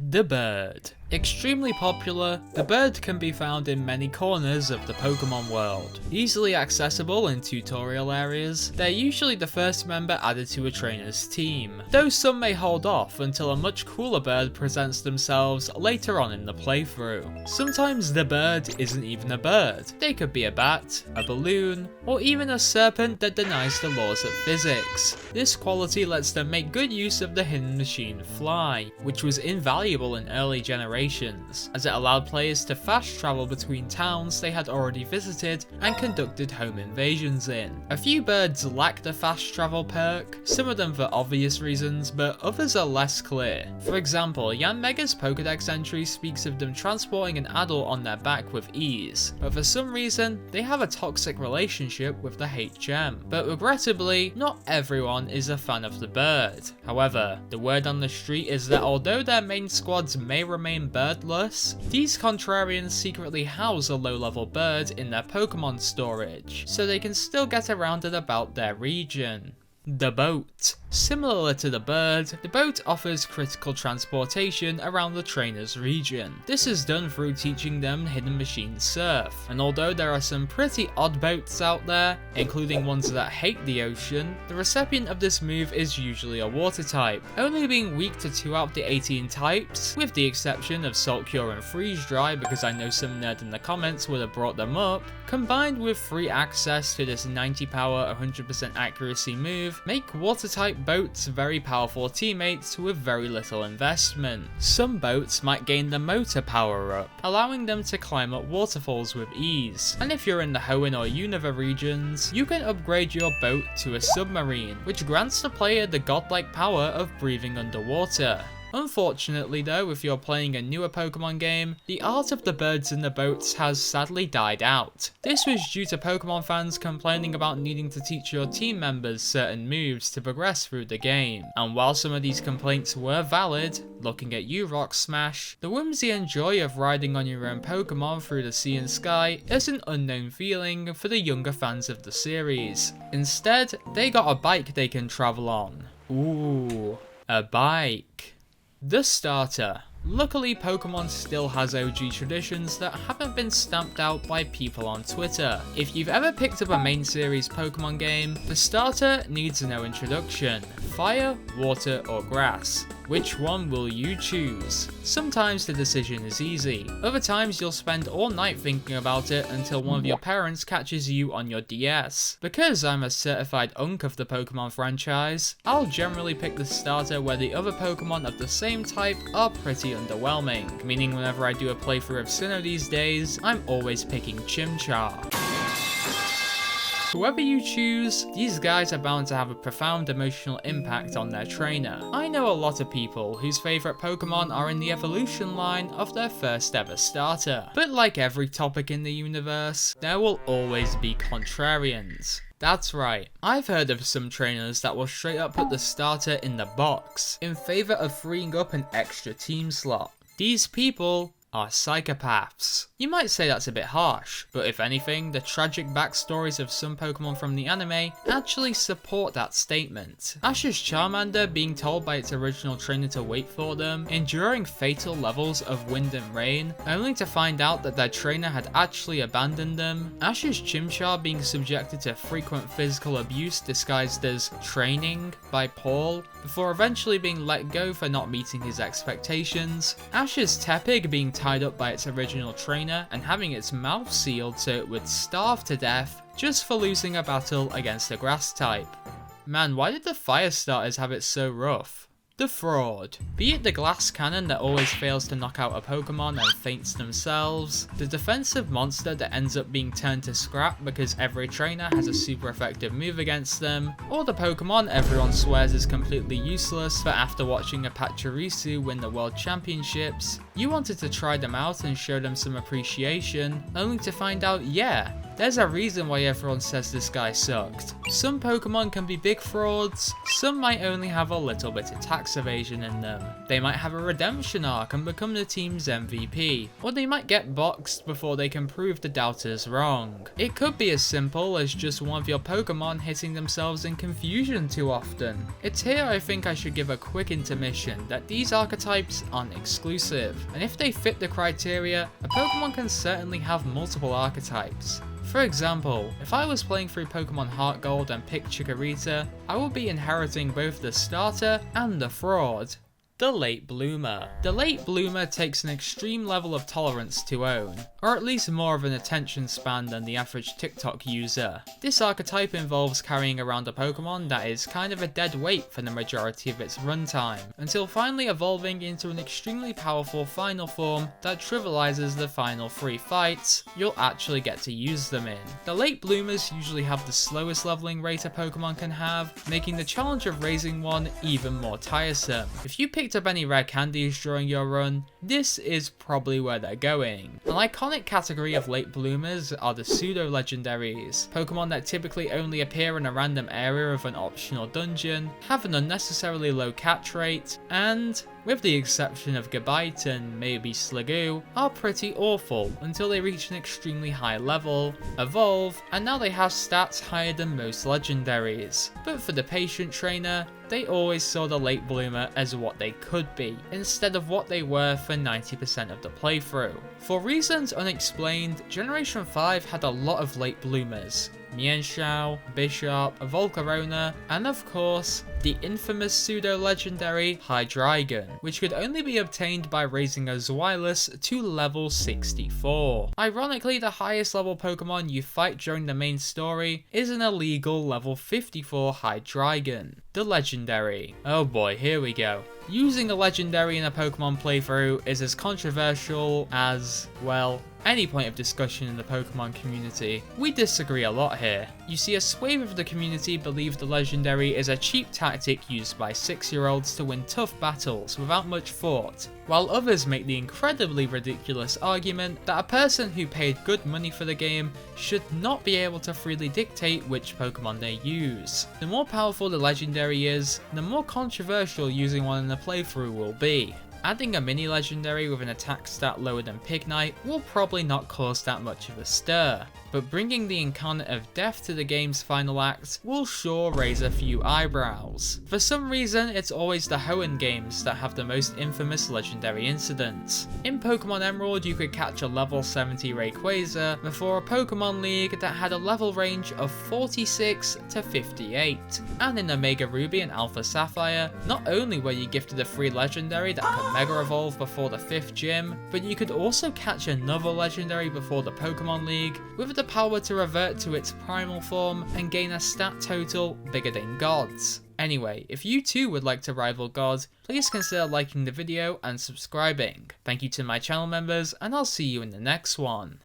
The bird. Extremely popular, the bird can be found in many corners of the Pokemon world. Easily accessible in tutorial areas, they're usually the first member added to a trainer's team, though some may hold off until a much cooler bird presents themselves later on in the playthrough. Sometimes the bird isn't even a bird. They could be a bat, a balloon, or even a serpent that denies the laws of physics. This quality lets them make good use of the hidden machine Fly, which was invaluable in early generations, as it allowed players to fast travel between towns they had already visited and conducted home invasions in. A few birds lack the fast travel perk, some of them for obvious reasons, but others are less clear. For example, Yanmega's Pokedex entry speaks of them transporting an adult on their back with ease, but for some reason, they have a toxic relationship with the HM. But regrettably, not everyone is a fan of the bird. However, the word on the street is that although their main squads may remain birdless, these contrarians secretly house a low-level bird in their Pokemon storage, so they can still get around and about their region. The boat. Similar to the bird, the boat offers critical transportation around the trainer's region. This is done through teaching them Hidden Machine Surf, and although there are some pretty odd boats out there, including ones that hate the ocean, the recipient of this move is usually a water type, only being weak to 2 out of the 18 types, with the exception of Salt Cure and Freeze Dry because I know some nerd in the comments would have brought them up. Combined with free access to this 90 power 100% accuracy move, make water type boats very powerful teammates with very little investment. Some boats might gain the motor power up, allowing them to climb up waterfalls with ease, and if you're in the Hoenn or Unova regions, you can upgrade your boat to a submarine, which grants the player the godlike power of breathing underwater. Unfortunately though, if you're playing a newer Pokemon game, the art of the birds in the boats has sadly died out. This was due to Pokemon fans complaining about needing to teach your team members certain moves to progress through the game. And while some of these complaints were valid, looking at you Rock Smash, the whimsy and joy of riding on your own Pokemon through the sea and sky is an unknown feeling for the younger fans of the series. Instead, they got a bike they can travel on. Ooh, a bike. The starter. Luckily, Pokemon still has OG traditions that haven't been stamped out by people on Twitter. If you've ever picked up a main series Pokemon game, the starter needs no introduction. Fire, water, or grass. Which one will you choose? Sometimes the decision is easy. Other times you'll spend all night thinking about it until one of your parents catches you on your DS. Because I'm a certified unk of the Pokemon franchise, I'll generally pick the starter where the other Pokemon of the same type are pretty underwhelming, meaning whenever I do a playthrough of Sinnoh these days, I'm always picking Chimchar. Whoever you choose, these guys are bound to have a profound emotional impact on their trainer. I know a lot of people whose favourite Pokemon are in the evolution line of their first ever starter. But like every topic in the universe, there will always be contrarians. That's right, I've heard of some trainers that will straight up put the starter in the box, in favour of freeing up an extra team slot. These people are psychopaths. You might say that's a bit harsh, but if anything, the tragic backstories of some Pokemon from the anime actually support that statement. Ash's Charmander being told by its original trainer to wait for them, enduring fatal levels of wind and rain, only to find out that their trainer had actually abandoned them. Ash's Chimchar being subjected to frequent physical abuse disguised as training by Paul, before eventually being let go for not meeting his expectations. Ash's Tepig being tied up by its original trainer and having its mouth sealed so it would starve to death just for losing a battle against a grass type. Man, why did the fire starters have it so rough? The fraud. Be it the glass cannon that always fails to knock out a Pokemon and faints themselves, the defensive monster that ends up being turned to scrap because every trainer has a super effective move against them, or the Pokemon everyone swears is completely useless but after watching a Pachirisu win the World Championships, you wanted to try them out and show them some appreciation, only to find out, yeah, There's a reason why everyone says this guy sucked. Some Pokemon can be big frauds, some might only have a little bit of tax evasion in them. They might have a redemption arc and become the team's MVP, or they might get boxed before they can prove the doubters wrong. It could be as simple as just one of your Pokemon hitting themselves in confusion too often. It's here I think I should give a quick intermission that these archetypes aren't exclusive, and if they fit the criteria, a Pokemon can certainly have multiple archetypes. For example, if I was playing through Pokemon Heart Gold and picked Chikorita, I would be inheriting both the starter and the fraud. The Late Bloomer. The Late Bloomer takes an extreme level of tolerance to own, or at least more of an attention span than the average TikTok user. This archetype involves carrying around a Pokemon that is kind of a dead weight for the majority of its runtime, until finally evolving into an extremely powerful final form that trivializes the final 3 fights you'll actually get to use them in. The Late Bloomers usually have the slowest leveling rate a Pokemon can have, making the challenge of raising one even more tiresome. If you pick up any rare candies during your run, this is probably where they're going. An iconic category of late bloomers are the pseudo legendaries, Pokemon that typically only appear in a random area of an optional dungeon, have an unnecessarily low catch rate, and, with the exception of Gabite and maybe Sliggoo, are pretty awful until they reach an extremely high level, evolve, and now they have stats higher than most legendaries. But for the patient trainer, they always saw the late bloomer as what they could be, instead of what they were for 90% of the playthrough. For reasons unexplained, Generation 5 had a lot of late bloomers. Mienshao, Bishop, Volcarona, and of course, the infamous pseudo-legendary Hydreigon, which could only be obtained by raising a Zweilous to level 64. Ironically, the highest level Pokemon you fight during the main story is an illegal level 54 Hydreigon, the legendary. Oh boy, here we go. Using a legendary in a Pokemon playthrough is as controversial as, well, any point of discussion in the Pokemon community. We disagree a lot here. You see, a swathe of the community believe the legendary is a cheap tactic used by 6-year-olds to win tough battles without much thought, while others make the incredibly ridiculous argument that a person who paid good money for the game should not be able to freely dictate which Pokemon they use. The more powerful the legendary is, the more controversial using one in a playthrough will be. Adding a mini legendary with an attack stat lower than Pignite will probably not cause that much of a stir, but bringing the Incarnate of Death to the game's final act will sure raise a few eyebrows. For some reason, it's always the Hoenn games that have the most infamous legendary incidents. In Pokemon Emerald, you could catch a level 70 Rayquaza before a Pokemon League that had a level range of 46 to 58. And in Omega Ruby and Alpha Sapphire, not only were you gifted a free legendary that could Mega Evolve before the 5th gym, but you could also catch another legendary before the Pokemon League with the power to revert to its primal form and gain a stat total bigger than God's. Anyway, if you too would like to rival God, please consider liking the video and subscribing. Thank you to my channel members, and I'll see you in the next one.